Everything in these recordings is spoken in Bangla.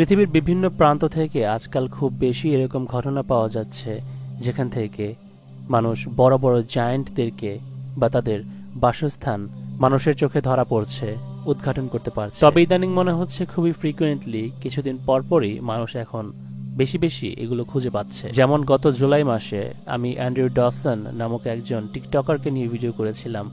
পৃথিবীর বিভিন্ন প্রান্ত থেকে আজকাল খুব বেশি এরকম ঘটনা পাওয়া যাচ্ছে যেখান থেকে মানুষ বড় বড় জায়ান্টদেরকে বা তাদের বাসস্থান মানুষের চোখে ধরা পড়ছে, উদ্ঘাটন করতে পারছে। তবে ইদানিং মনে হচ্ছে খুবই ফ্রিকুয়েন্টলি কিছুদিন পরপরই মানুষ এখন বেশি বেশি এগুলো খুঁজে পাচ্ছে। যেমন গত জুলাই মাসে আমি অ্যান্ড্রু ডসন নামক একজন টিকটকারকে নিয়ে ভিডিও করেছিলাম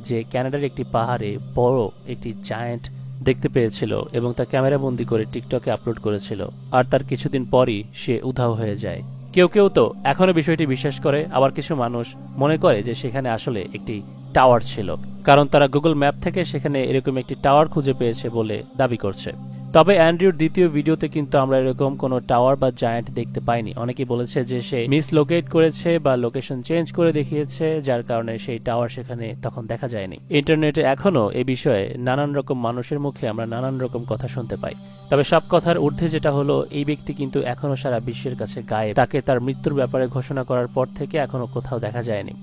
যে ক্যানাডার একটি পাহাড়ে বড় একটি জায়ান্ট দেখতে পেয়েছিল এবং তা ক্যামেরাবন্দি করে টিকটকে আপলোড করেছিল, আর তার কিছুদিন পরই সে উধাও হয়ে যায়। কেউ কেউ তো এখনো বিষয়টি বিশ্বাস করে, আবার কিছু মানুষ মনে করে যে সেখানে আসলে একটি টাওয়ার ছিল, কারণ তারা গুগল ম্যাপ থেকে সেখানে এরকম একটি টাওয়ার খুঁজে পেয়েছে বলে দাবি করছে। তবে অ্যান্ড্রিউর দ্বিতীয় ভিডিওতে কিন্তু আমরা এরকম কোনো টাওয়ার বা জায়ান্ট দেখতে পাইনি। অনেকেই বলেছে যে সে মিসলোকেট করেছে বা লোকেশন চেঞ্জ করে দেখিয়েছে, যার কারণে সেই টাওয়ার সেখানে তখন দেখা যায়নি। ইন্টারনেটে এখনো এ বিষয়ে নানান রকম মানুষের মুখে আমরা নানান রকম কথা শুনতে পাই। তবে সব কথার ঊর্ধ্বে যেটা হলো, এই ব্যক্তি কিন্তু এখনো সারা বিশ্বের কাছে গায়েব। তাকে তার মৃত্যুর ব্যাপারে ঘোষণা করার পর থেকে এখনো কোথাও দেখা যায়নি।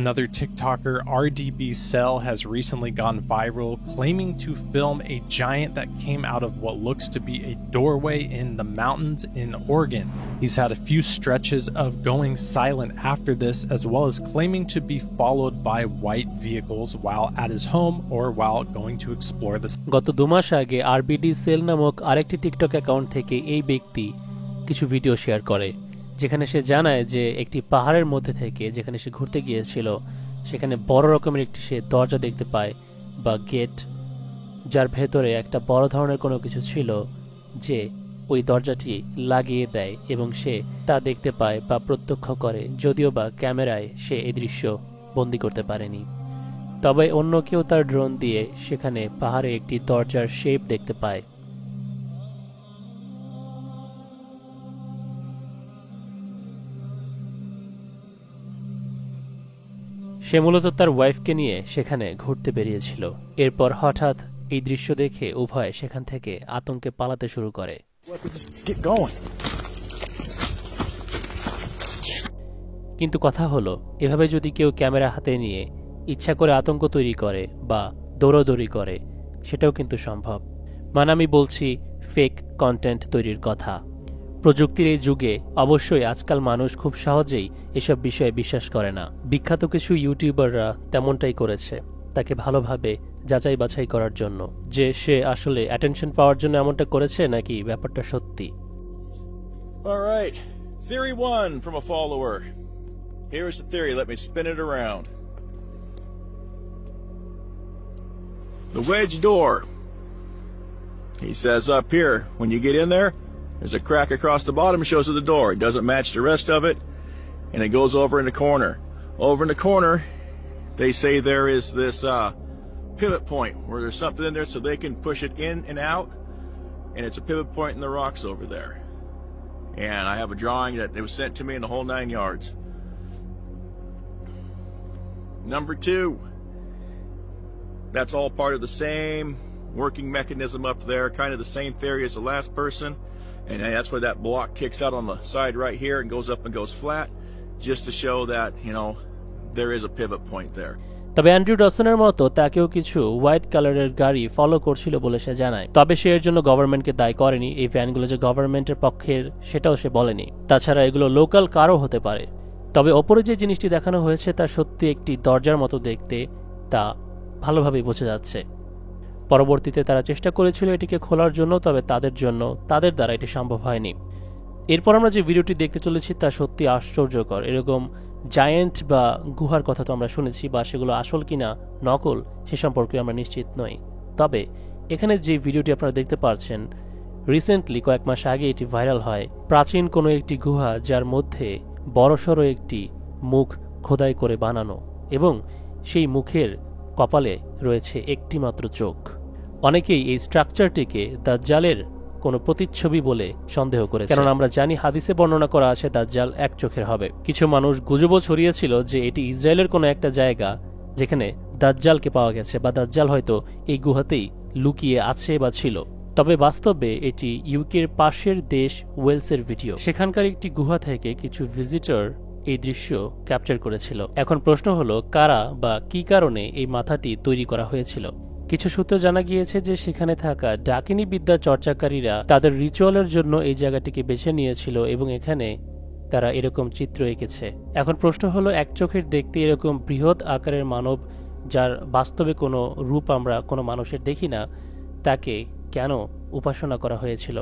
Another TikToker, RDB Cell, has recently gone viral claiming to film a giant that came out of what looks to be a doorway in the mountains in Oregon. He's had a few stretches of going silent after this, as well as claiming to be followed by white vehicles while at his home or while going to explore the গত 2 মাস আগে আরবিডি সেল নামক আরেকটি টিকটক অ্যাকাউন্ট থেকে এই ব্যক্তি কিছু ভিডিও শেয়ার করে, যেখানে সে জানায় যে একটি পাহাড়ের মধ্যে থেকে যেখানে সে ঘুরতে গিয়েছিল সেখানে বড় রকমের একটি সে দরজা দেখতে পায় বা গেট, যার ভেতরে একটা বড় ধরনের কোনো কিছু ছিল যে ওই দরজাটি লাগিয়ে দেয় এবং সে তা দেখতে পায় বা প্রত্যক্ষ করে, যদিও বা ক্যামেরায় সে এই দৃশ্য বন্দি করতে পারেনি। তবে অন্য কেউ তার ড্রোন দিয়ে সেখানে পাহাড়ে একটি দরজার শেপ দেখতে পায়। সে মূলত তার ওয়াইফকে নিয়ে সেখানে ঘুরতে বেরিয়েছিল। এরপর হঠাৎ এই দৃশ্য দেখে উভয় সেখান থেকে আতঙ্কে পালাতে শুরু করে। কিন্তু কথা হলো, এভাবে যদি কেউ ক্যামেরা হাতে নিয়ে ইচ্ছা করে আতঙ্ক তৈরি করে বা দৌড়াদৌড়ি করে, সেটাও কিন্তু সম্ভব। মানে আমি বলছি ফেক কন্টেন্ট তৈরির কথা। প্রযুক্তির এই যুগে অবশ্যই আজকাল মানুষ খুব সহজেই এসব বিষয়ে বিশ্বাস করে না। বিখ্যাত কিছু ইউটিউবাররা তেমনটাই করেছে, তাকে ভালোভাবে যাচাই বাছাই করার জন্য যে সে আসলে অ্যাটেনশন পাওয়ার জন্য এমনটা করেছে নাকি ব্যাপারটা সত্যি। Alright, theory 1 from a follower. Here's the theory, let me spin it around. The wedge door. He says up here, when you get in there, there's a crack across the bottom, shows you the door. It doesn't match the rest of it, and it goes over in the corner. Over in the corner, they say there is this pivot point where there's something in there so they can push it in and out, and it's a pivot point in the rocks over there. And I have a drawing that it was sent to me in the whole 9 yards. Number 2, that's all part of the same working mechanism up there, kind of the same theory as the last person. And that's where that block kicks out on the side right here and goes up and goes flat, just to show that, you know, there is a pivot point there. তবে অ্যান্ড্রু ডসনের মতো তাকেও কিছু হোয়াইট কালারের গাড়ি ফলো করছিল বলে সে জানায়। তবে সে এর জন্য গভর্নমেন্টকে দায়ী করেনি। এই ভ্যানগুলো যে গভর্নমেন্টের পক্ষের সেটাও সে বলেনি। তাছাড়া এগুলো লোকাল কারও হতে পারে। তবে ওপরে যে জিনিসটি দেখানো হয়েছে তা সত্যি একটি দরজার মতো দেখতে, তা ভালোভাবেই বোঝা যাচ্ছে। পরবর্তীতে তারা চেষ্টা করেছিল এটিকে খোলার জন্য, তবে তাদের দ্বারা এটি সম্ভব হয়নি। এরপর আমরা যে ভিডিওটি দেখতে চলেছি তা সত্যি আশ্চর্যকর। এরকম জায়ান্ট বা গুহার কথা তো আমরা শুনেছি, বা সেগুলো আসল কিনা নকল সে সম্পর্কে আমরা নিশ্চিত নই। তবে এখানে যে ভিডিওটি আপনারা দেখতে পাচ্ছেন, রিসেন্টলি কয়েক মাস আগে এটি ভাইরাল হয়। প্রাচীন কোনো একটি গুহা যার মধ্যে বড়সড় একটি মুখ খোদাই করে বানানো, এবং সেই মুখের কপালে রয়েছে একটি মাত্র চোখ। অনেকেই এই স্ট্রাকচারটিকে দাজ্জালের কোনো প্রতিচ্ছবি বলে সন্দেহ করেছে, কারণ আমরা জানি হাদিসে বর্ণনা করা আছে দাজ্জাল এক চোখের হবে। কিছু মানুষ গুজবও ছড়িয়েছিল যে এটি ইসরায়েলের কোনো একটা জায়গা যেখানে দাজ্জালকে পাওয়া গেছে, বা দাজ্জাল হয়তো এই গুহাতেই লুকিয়ে আছে বা ছিল। তবে বাস্তবে এটি ইউকের পাশের দেশ ওয়েলসের ভিডিও। সেখানকার একটি গুহা থেকে কিছু ভিজিটর এই দৃশ্য ক্যাপচার করেছিল। এখন প্রশ্ন হলো, কারা বা কি কারণে এই মাথাটি তৈরি করা হয়েছিল? কিছু সূত্রে জানা গিয়েছে যে সেখানে থাকা ডাকিনী বিদ্যা চর্চাকারীরা তাদের রিচুয়ালের জন্য এই জায়গাটিকে বেছে নিয়েছিল এবং এখানে তারা এরকম চিত্র এঁকেছে। এখন প্রশ্ন হলো, এক চোখের দেখতে এরকম বৃহৎ আকারের মানব, যার বাস্তবে কোনো রূপ আমরা কোনো মানুষের দেখি না, তাকে কেন উপাসনা করা হয়েছিল?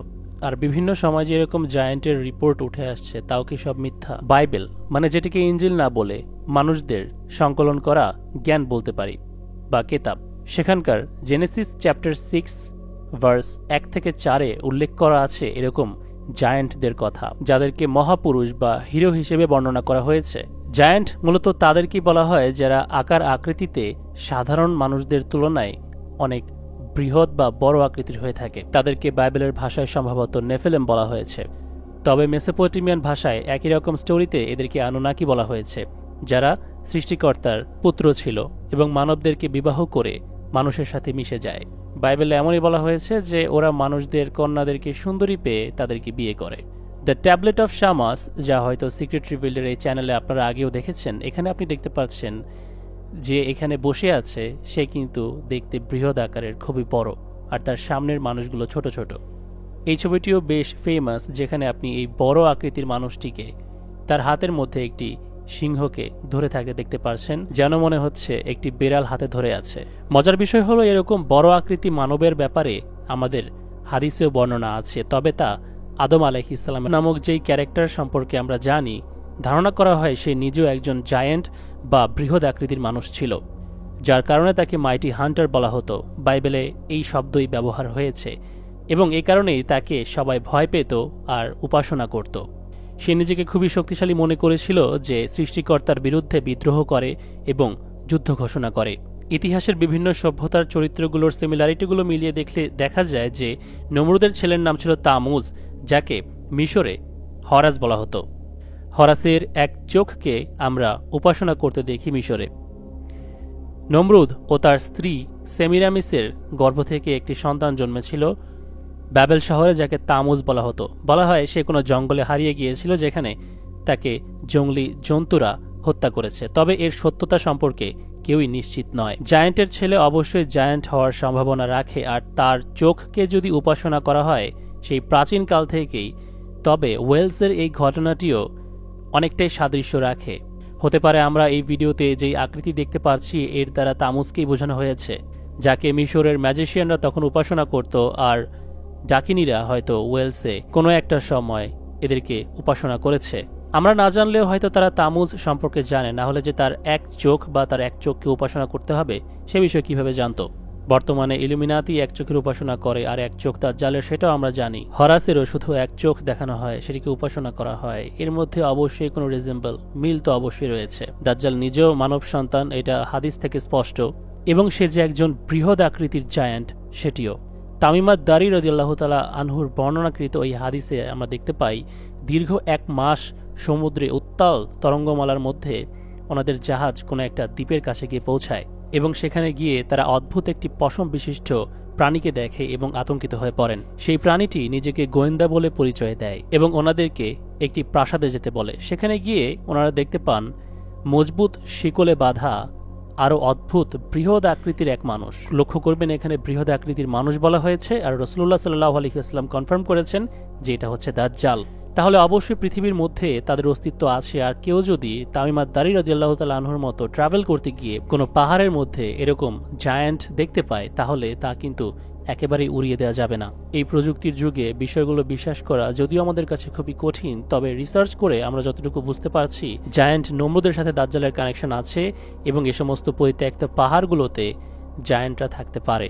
আর বিভিন্ন সময় যে এরকম জায়ান্টের রিপোর্ট উঠে আসছে, তাও কি সব মিথ্যা? বাইবেল, মানে যেটিকে ইঞ্জিল না বলে মানুষদের সংকলন করা জ্ঞান বলতে পারি বা কেতাব, সেখানকার জেনেসিস চ্যাপ্টার 6 ভার্স 1 থেকে 4-এ উল্লেখ করা আছে এরকম জায়ান্টদের কথা, যাদেরকে মহাপুরুষ বা হিরো হিসেবে বর্ণনা করা হয়েছে। জায়ান্ট মূলত তাদেরকেই বলা হয় যারা আকার আকৃতিতে সাধারণ মানুষদের তুলনায় অনেক বৃহৎ বা বড় আকৃতির হয়ে থাকে। তাদেরকে বাইবেলের ভাষায় সম্ভবত নেফেলেম বলা হয়েছে। তবে মেসোপটেমিয়ান ভাষায় একই রকম স্টোরিতে এদেরকে আনুনাকি বলা হয়েছে, যারা সৃষ্টিকর্তার পুত্র ছিল এবং মানবদেরকে বিবাহ করে মানুষের সাথে মিশে যায়। বাইবেলে এমনই বলা হয়েছে যে ওরা মানুষদের কন্যাদেরকে সুন্দরী পেয়ে তাদেরকে বিয়ে করে। দ্য ট্যাবলেট অফ শামাস, যা হয়তো সিক্রেট রিভিল্ডের এই চ্যানেলে আপনারা আগেও দেখেছেন, এখানে আপনি দেখতে পাচ্ছেন যে এখানে বসে আছে সে কিন্তু দেখতে বৃহৎ আকারের, খুবই বড়, আর তার সামনের মানুষগুলো ছোট ছোট। এই ছবিটিও বেশ ফেমাস, যেখানে আপনি এই বড় আকৃতির মানুষটিকে তার হাতের মধ্যে একটি সিংহকে ধরে থাকতে দেখতে পারছেন, যেন মনে হচ্ছে একটি বিড়াল হাতে ধরে আছে। মজার বিষয় হলো, এরকম বড় আকৃতি মানবের ব্যাপারে আমাদের হাদিসেও বর্ণনা আছে, তবে তা আদম আলাইহিস সালাম নামক যেই ক্যারেক্টার সম্পর্কে আমরা জানি, ধারণা করা হয় সে নিজেও একজন জায়ান্ট বা বৃহৎ আকৃতির মানুষ ছিল, যার কারণে তাকে মাইটি হান্টার বলা হতো। বাইবেলে এই শব্দই ব্যবহার হয়েছে এবং এই কারণেই তাকে সবাই ভয় পেত আর উপাসনা করত। সে নিজেকে খুবই শক্তিশালী মনে করেছিল যে সৃষ্টিকর্তার বিরুদ্ধে বিদ্রোহ করে এবং যুদ্ধ ঘোষণা করে। ইতিহাসের বিভিন্ন সভ্যতার চরিত্রগুলোর সিমিলারিটিগুলো মিলিয়ে দেখলে দেখা যায় যে নমরুদের ছেলের নাম ছিল তামুজ, যাকে মিশরে হরাস বলা হতো। হরাসের এক চোখকে আমরা উপাসনা করতে দেখি মিশরে। নমরুদ ও তার স্ত্রী সেমিরামিসের গর্ভ থেকে একটি সন্তান জন্মেছিল ব্যাবেল শহরে, যাকে তামুজ বলা হতো। বলা হয় সে কোনো জঙ্গলে হারিয়ে গিয়েছিল, যেখানে তাকে জঙ্গলি জন্তুরা হত্যা করেছে, তবে এর সত্যতা সম্পর্কে কেউই নিশ্চিত নয়। জায়ান্টের ছেলে অবশ্যই জায়ান্ট হওয়ার সম্ভাবনা রাখে, আর তার চোখকে যদি উপাসনা করা হয় সেই প্রাচীনকাল থেকেই, তবে ওয়েলসের এই ঘটনাটিও অনেকটাই সাদৃশ্য রাখে। হতে পারে আমরা এই ভিডিওতে যেই আকৃতি দেখতে পাচ্ছি এর দ্বারা তামুজকেই বোঝানো হয়েছে, যাকে মিশরের ম্যাজিশিয়ানরা তখন উপাসনা করত, আর ডাকিনীরা হয়তো ওয়েলসে কোনো একটা সময় এদেরকে উপাসনা করেছে। আমরা না জানলেও হয়তো তারা তামুজ সম্পর্কে জানে, না হলে যে তার এক চোখ বা তার এক চোখকে উপাসনা করতে হবে সে বিষয়ে কিভাবে জানতো? বর্তমানে ইলুমিনাতি এক চোখের উপাসনা করে আর এক চোখ দাজ্জালের, সেটাও আমরা জানি। হরাসেরও শুধু এক চোখ দেখানো হয়, সেটিকে উপাসনা করা হয়। এর মধ্যে অবশ্যই কোনো রিজেম্বল, মিল তো অবশ্যই রয়েছে। দাজ্জাল নিজেও মানব সন্তান, এটা হাদিস থেকে স্পষ্ট, এবং সে যে একজন বৃহৎ আকৃতির জায়ান্ট সেটিও। তামিমাদ দারি রাদিয়াল্লাহু তাআলা আনহুর বর্ণনাকৃত ওই হাদিসে আমরা দেখতে পাই দীর্ঘ 1 মাস সমুদ্রে উত্তাল তরঙ্গমালার মধ্যে ওনাদের জাহাজ কোনো একটা দ্বীপের কাছে গিয়ে পৌঁছায় এবং সেখানে গিয়ে তারা অদ্ভুত একটি পশম বিশিষ্ট প্রাণীকে দেখে এবং আতঙ্কিত হয়ে পড়েন। সেই প্রাণীটি নিজেকে গোয়েন্দা বলে পরিচয় দেয় এবং ওনাদেরকে একটি প্রাসাদে যেতে বলে। সেখানে গিয়ে ওনারা দেখতে পান মজবুত শিকলে বাঁধা আরও অদ্ভুত বৃহৎ আকৃতির এক মানুষ। লক্ষ্য করবেন এখানে বৃহৎ আকৃতির মানুষ বলা হয়েছে, আর রাসূলুল্লাহ সাল্লাল্লাহু আলাইহি ওয়াসাল্লাম কনফার্ম করেছেন যে এটা হচ্ছে দাজ্জাল। তাহলে অবশ্যই পৃথিবীর মধ্যে তাদের অস্তিত্ব আছে, আর কেউ যদি তামিমাদ দারি রাদিয়াল্লাহু তাআলা আনহুর মতো ট্রাভেল করতে গিয়ে কোনো পাহাড়ের মধ্যে এরকম জায়ান্ট দেখতে পায়, তাহলে তা কিন্তু একেবারেই উড়িয়ে দেওয়া যাবে না। এই প্রযুক্তির যুগে বিষয়গুলো বিশ্বাস করা যদিও আমাদের কাছে খুবই কঠিন, তবে রিসার্চ করে আমরা যতটুকু বুঝতে পারছি জায়ান্ট নমরুদের সাথে দাজ্জালের কানেকশন আছে এবং এ সমস্ত পরিত্যক্ত পাহাড়গুলোতে জায়ান্টরা থাকতে পারে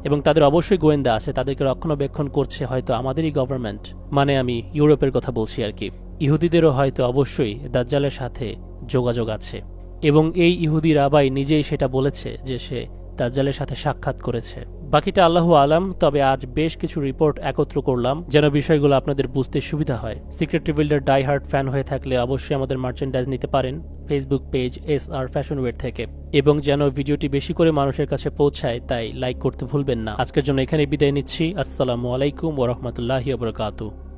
এবং তাদের অবশ্যই গোয়েন্দা আছে, তাদেরকে রক্ষণাবেক্ষণ করছে হয়তো আমাদেরই গভর্নমেন্ট, মানে আমি ইউরোপের কথা বলছি আর কি। ইহুদিদেরও হয়তো অবশ্যই দাজ্জালের সাথে যোগাযোগ আছে এবং এই ইহুদি রাবাই নিজেই সেটা বলেছে যে সে দাজ্জালের সাথে সাক্ষাৎ করেছে। বাকিটা আল্লাহু আলাম। তবে আজ বেশ কিছু রিপোর্ট একত্র করলাম যেন বিষয়গুলো আপনাদের বুঝতে সুবিধা হয়। সিক্রেট রিভিল্ডের ডাই হার্ট ফ্যান হয়ে থাকলে অবশ্যই আমাদের মার্চেন্ডাইজ নিতে পারেন ফেসবুক পেজ SR ফ্যাশনওয়্যার থেকে, এবং যেন ভিডিওটি বেশি করে মানুষের কাছে পৌঁছায় তাই লাইক করতে ভুলবেন না। আজকের জন্য এখানে বিদায় নিচ্ছি। আসসালামু আলাইকুম ওয়া রাহমাতুল্লাহি ওয়া বারাকাতুহু।